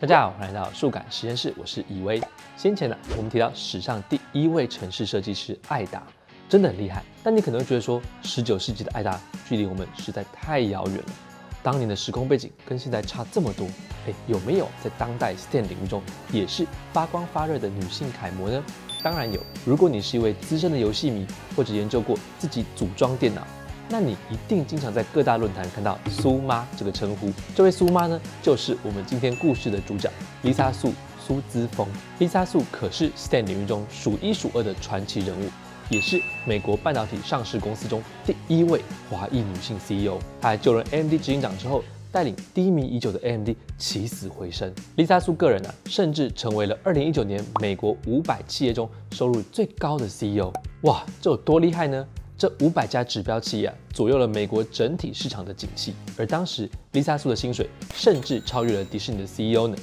大家好，欢迎来到数感实验室，我是以威。先前我们提到史上第1位城市设计师艾达，真的很厉害。但你可能会觉得说，19世纪的艾达距离我们实在太遥远了。当年的时空背景跟现在差这么多，有没有在当代 STEM 领域中也是发光发热的女性楷模呢？当然有。如果你是一位资深的游戏迷，或者研究过自己组装电脑，那你一定经常在各大论坛看到苏妈这个称呼。这位苏妈呢，就是我们今天故事的主角Lisa Su苏姿丰。Lisa Su可是 STEM 领域中数1数2的传奇人物，也是美国半导体上市公司中第1位华裔女性 CEO。她还就任 AMD 执行长之后，带领低迷已久的 AMD 起死回生。Lisa Su个人甚至成为了2019年美国500企业中收入最高的 CEO。哇，这有多厉害呢？这500家指标企业左右了美国整体市场的景气，而当时 Lisa Su 的薪水甚至超越了迪士尼的 CEO 呢。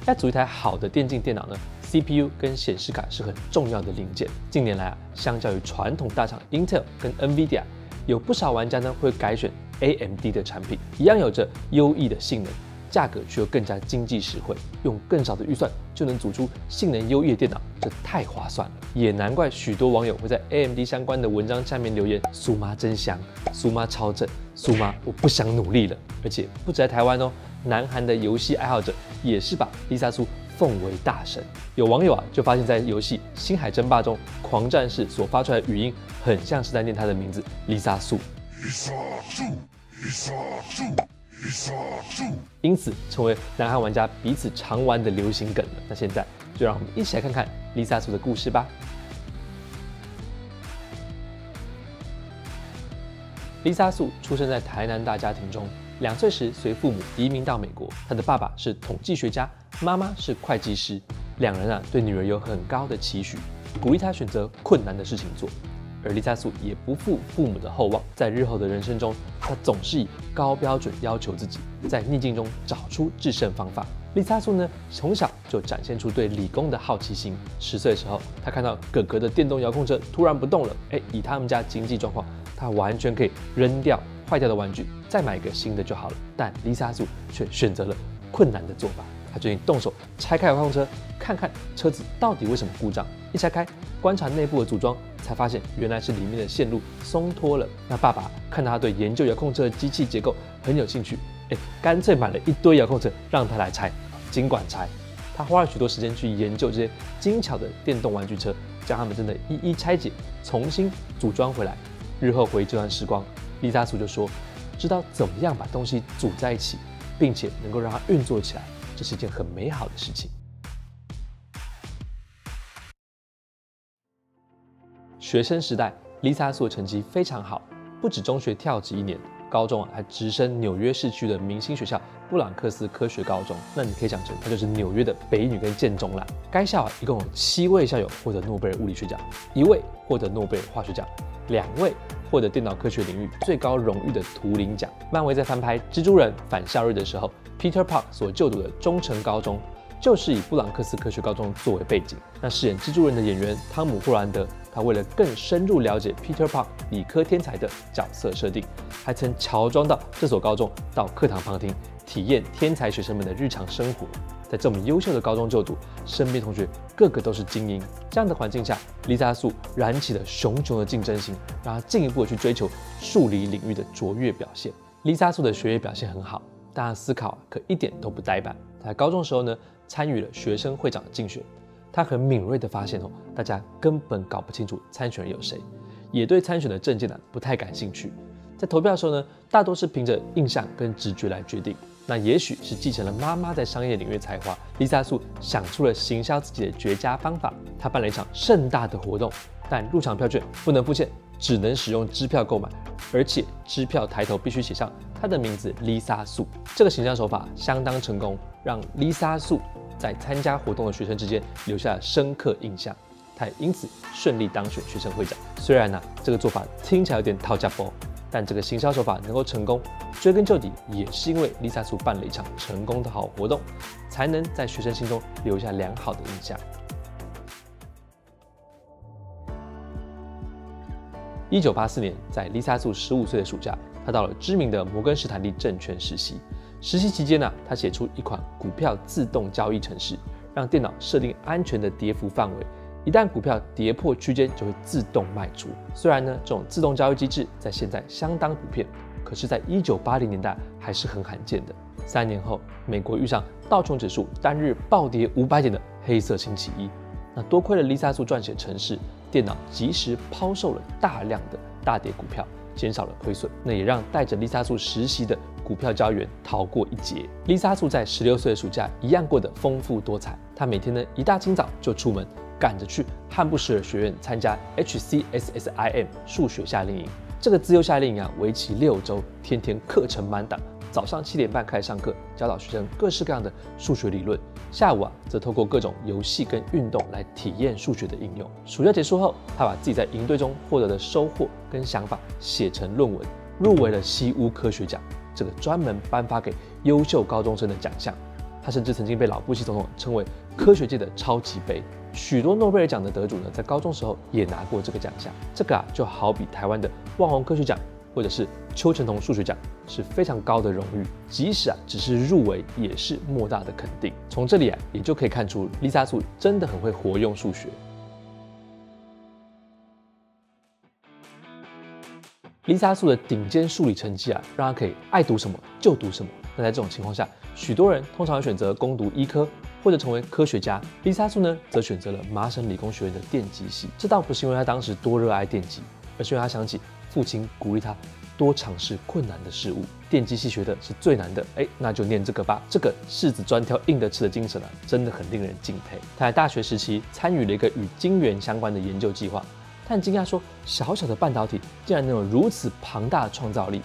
要组一台好的电竞电脑呢， CPU 跟显示卡是很重要的零件。近年来相较于传统大厂 Intel 跟 NVIDIA， 有不少玩家呢会改选 AMD 的产品，一样有着优异的性能，价格却又更加经济实惠，用更少的预算就能组出性能优异的电脑，这太划算了。也难怪许多网友会在 AMD 相关的文章下面留言：苏妈真香，苏妈超正，苏妈我不想努力了。而且不止在台湾哦，南韩的游戏爱好者也是把 Lisa Su 奉为大神。有网友就发现，在游戏《星海争霸》中，狂战士所发出来的语音很像是在念他的名字 Lisa Su。因此成为南韩玩家彼此常玩的流行梗了。那现在就让我们一起来看看 Lisa Su 的故事吧。Lisa Su 出生在台南大家庭中，2岁时随父母移民到美国。她的爸爸是统计学家，妈妈是会计师，两人对女儿有很高的期许，鼓励她选择困难的事情做。而Lisa Su也不负父母的厚望，在日后的人生中，她总是以高标准要求自己，在逆境中找出制胜方法。Lisa Su呢，从小就展现出对理工的好奇心。10岁的时候，她看到哥哥的电动遥控车突然不动了，以他们家经济状况，她完全可以扔掉坏掉的玩具，再买一个新的就好了。但Lisa Su却选择了困难的做法。她决定动手拆开遥控车，看看车子到底为什么故障。一拆开，观察内部的组装，才发现原来是里面的线路松脱了。那爸爸看到他对研究遥控车的机器结构很有兴趣，干脆买了一堆遥控车让他来拆，尽管拆。他花了许多时间去研究这些精巧的电动玩具车，将它们真的一一拆解，重新组装回来。日后回忆这段时光，Lisa Su就说，知道怎么样把东西组在一起，并且能够让它运作起来，这是一件很美好的事情。学生时代 ，Lisa Su 的成绩非常好，不止中学跳级1年，高中还直升纽约市区的明星学校布朗克斯科学高中。那你可以想成，它就是纽约的北女跟建中啦。该校一共有7位校友获得诺贝尔物理学奖，1位获得诺贝尔化学奖，2位获得电脑科学领域最高荣誉的图灵奖。漫威在翻拍《蜘蛛人返校日》的时候 ，Peter Park 所就读的中城高中，就是以布朗克斯科学高中作为背景。那饰演蜘蛛人的演员汤姆·霍兰德，他为了更深入了解 Peter Park 理科天才的角色设定，还曾乔装到这所高中，到课堂旁听，体验天才学生们的日常生活。在这么优秀的高中就读，身边同学个个都是精英。这样的环境下，Lisa Su燃起了熊熊的竞争心，让他进一步去追求数理领域的卓越表现。Lisa Su的学业表现很好，但他思考可一点都不呆板。在高中的时候呢，参与了学生会长的竞选，他很敏锐地发现大家根本搞不清楚参选人有谁，也对参选的政见不太感兴趣。在投票的时候呢，大多是凭着印象跟直觉来决定。那也许是继承了妈妈在商业领域的才华，Lisa Su想出了行销自己的绝佳方法。她办了一场盛大的活动，但入场票券不能付现，只能使用支票购买，而且支票抬头必须写上她的名字 Lisa Su。这个行销手法相当成功，让 Lisa Su 在参加活动的学生之间留下了深刻印象。她也因此顺利当选学生会长。虽然这个做法听起来有点讨价包，但这个行销手法能够成功，追根究底也是因为 Lisa Su 办了一场成功的好活动，才能在学生心中留下良好的印象。1984年，在丽莎素15岁的暑假，她到了知名的摩根士丹利证券实习。实习期间呢，她写出一款股票自动交易程式，让电脑设定安全的跌幅范围，一旦股票跌破区间，就会自动卖出。虽然呢，这种自动交易机制在现在相当普遍，可是，在1980年代还是很罕见的。3年后，美国遇上道琼指数单日暴跌500点的黑色星期一，那多亏了丽莎素撰写程式，电脑及时抛售了大量的大跌股票，减少了亏损，那也让带着丽莎素实习的股票交易员逃过一劫。丽莎素在16岁的暑假一样过得丰富多彩，她每天呢一大清早就出门，赶着去汉布什尔学院参加 HCSSIM 数学夏令营。这个自由夏令营为期6周，天天课程满档。早上7点半开始上课，教导学生各式各样的数学理论。下午则透过各种游戏跟运动来体验数学的应用。暑假结束后，他把自己在营队中获得的收获跟想法写成论文，入围了西屋科学奖，这个专门颁发给优秀高中生的奖项。他甚至曾经被老布希总统称为科学界的超级杯。许多诺贝尔奖的得主呢，在高中时候也拿过这个奖项。这个就好比台湾的万宏科学奖，或者是邱成桐数学奖，是非常高的荣誉。即使只是入围，也是莫大的肯定。从这里也就可以看出，丽莎素真的很会活用数学。丽莎素的顶尖数理成绩让她可以爱读什么就读什么。那在这种情况下，许多人通常会选择攻读医科或者成为科学家。丽莎素呢，则选择了麻省理工学院的电机系。这倒不是因为她当时多热爱电机，而是因为她想起父亲鼓励她多尝试困难的事物。电机系学的是最难的，那就念这个吧。这个柿子专挑硬的吃的精神真的很令人敬佩。她在大学时期参与了一个与晶圆相关的研究计划。他很惊讶说，小小的半导体竟然能有如此庞大的创造力。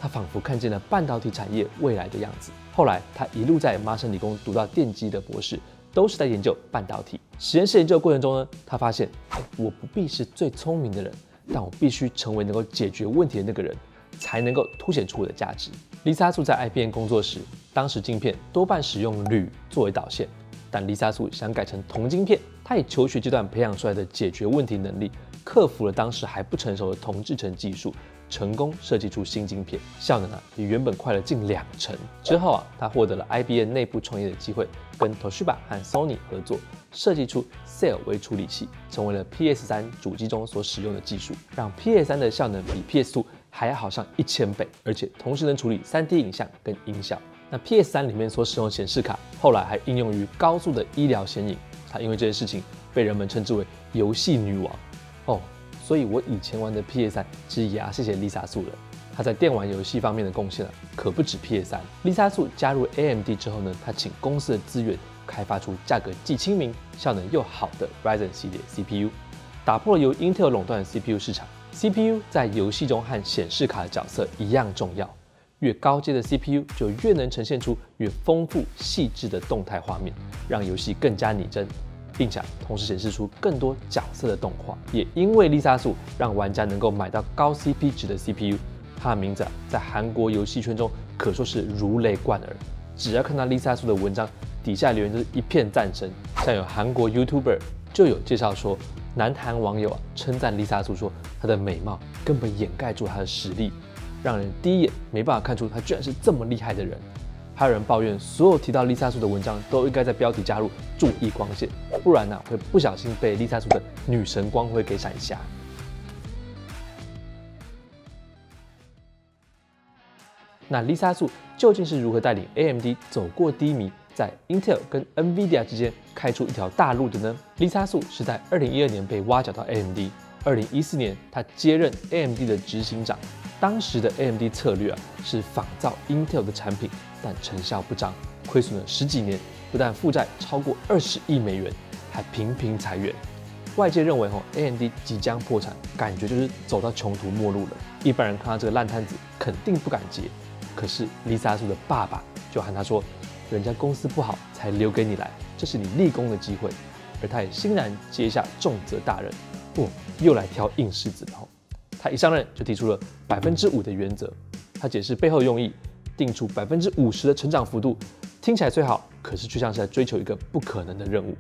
他仿佛看见了半导体产业未来的样子。后来，他一路在麻省理工读到电机的博士，都是在研究半导体。实验室研究的过程中呢，他发现，我不必是最聪明的人，但我必须成为能够解决问题的那个人，才能够凸显出我的价值。丽莎素在 IBM 工作时，当时晶片多半使用铝作为导线，但丽莎素想改成铜晶片。她以求学阶段培养出来的解决问题能力，克服了当时还不成熟的铜制程技术，成功设计出新晶片，效能比原本快了近2成。之后他获得了 IBM 内部创业的机会，跟 Toshiba 和 Sony 合作，设计出 Cell 微处理器，成为了 PS3 主机中所使用的技术，让 PS3 的效能比 PS2 还要好上1000倍，而且同时能处理3D 影像跟音效。那 PS3 里面所使用的显示卡，后来还应用于高速的医疗显影。她因为这件事情被人们称之为游戏女王所以我以前玩的 PS3 其实也要谢谢丽莎素了。她在电玩游戏方面的贡献可不止 PS3。丽莎素加入 AMD 之后呢，她请公司的资源开发出价格既亲民、效能又好的 Ryzen 系列 CPU， 打破了由 Intel 垄断的 CPU 市场。CPU 在游戏中和显示卡的角色一样重要，越高阶的 CPU 就越能呈现出越丰富细致的动态画面，让游戏更加拟真，并且同时显示出更多角色的动画。也因为丽莎素让玩家能够买到高 CP 值的 CPU， 她的名字在韩国游戏圈中可说是如雷贯耳。只要看到丽莎素的文章，底下留言都是一片赞声。像有韩国 YouTuber 就有介绍说，南韩网友称赞丽莎素说，她的美貌根本掩盖住她的实力，让人第一眼没办法看出她居然是这么厉害的人。还有人抱怨，所有提到丽莎素的文章都应该在标题加入注意光线，不然会不小心被丽莎素的女神光辉给闪瞎。那丽莎素究竟是如何带领 AMD 走过低迷，在 Intel 跟 NVIDIA 之间开出一条大路的呢？丽莎素是在2012年被挖角到 AMD，2014年她接任 AMD 的执行长。当时的 AMD 策略是仿造 Intel 的产品，但成效不彰，亏损了10几年，不但负债超过20亿美元，还频频裁员。外界认为AMD 即将破产，感觉就是走到穷途末路了。一般人看到这个烂摊子，肯定不敢接。可是丽莎素的爸爸就和他说，人家公司不好才留给你来，这是你立功的机会。而他也欣然接下重责大任，又来挑硬柿子了。他一上任就提出了5%的原则，他解释背后用意，定出50%的成长幅度，听起来最好，可是却像是在追求一个不可能的任务。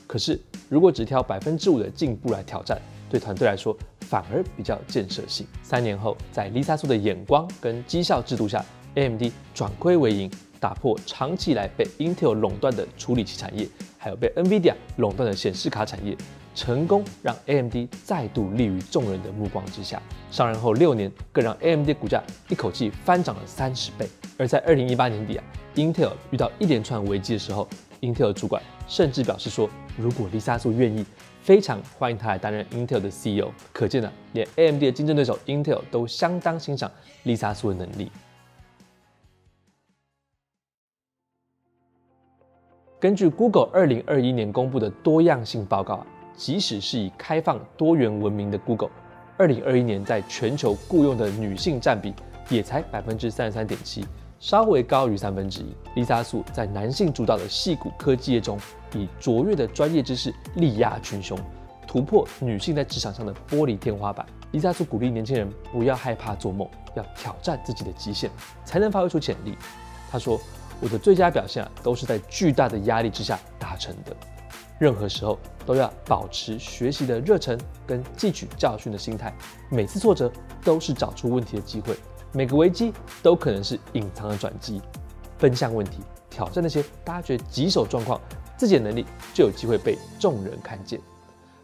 可是如果只挑5%的进步来挑战，对团队来说反而比较有建设性。3年后，在 Lisa Su 的眼光跟绩效制度下 ，AMD 转亏为盈，打破长期以来被 Intel 垄断的处理器产业，还有被 NVIDIA 垄断的显示卡产业，成功让 AMD 再度立于众人的目光之下。上任后6年，更让 AMD 股价一口气翻涨了30倍。而在2018年底，Intel 遇到一连串危机的时候，Intel 的主管甚至表示说，如果 Lisa Su 愿意，非常欢迎他来担任 Intel 的 CEO。可见连 AMD 的竞争对手 Intel 都相当欣赏 Lisa Su 的能力。根据 Google 2021年公布的多样性报告，即使是以开放多元闻名的 Google，2021年在全球雇佣的女性占比也才33.7%，稍微高于1/3。Lisa Su 在男性主导的矽谷科技业中，以卓越的专业知识力压群雄，突破女性在职场上的玻璃天花板。Lisa Su 鼓励年轻人不要害怕做梦，要挑战自己的极限，才能发挥出潜力。她说：“我的最佳表现都是在巨大的压力之下达成的。任何时候都要保持学习的热忱跟汲取教训的心态，每次挫折都是找出问题的机会，每个危机都可能是隐藏的转机。分享问题，挑战那些大家觉得棘手状况，自己的能力就有机会被众人看见。”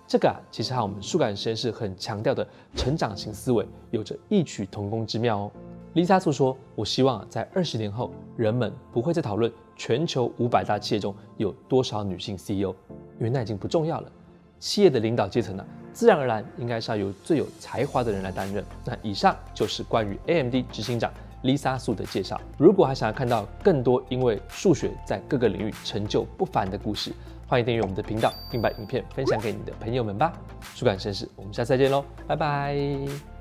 这个其实和我们数感实验室很强调的成长型思维有着异曲同工之妙哦。Lisa Su 说：“我希望在20年后，人们不会再讨论全球500大企业中有多少女性 CEO， 因为那已经不重要了。企业的领导阶层自然而然应该是要由最有才华的人来担任。”那以上就是关于 AMD 执行长 Lisa Su 的介绍。如果还想要看到更多因为数学在各个领域成就不凡的故事，欢迎订阅我们的频道，并把影片分享给你的朋友们吧。数感实验室，我们下次再见喽，拜拜。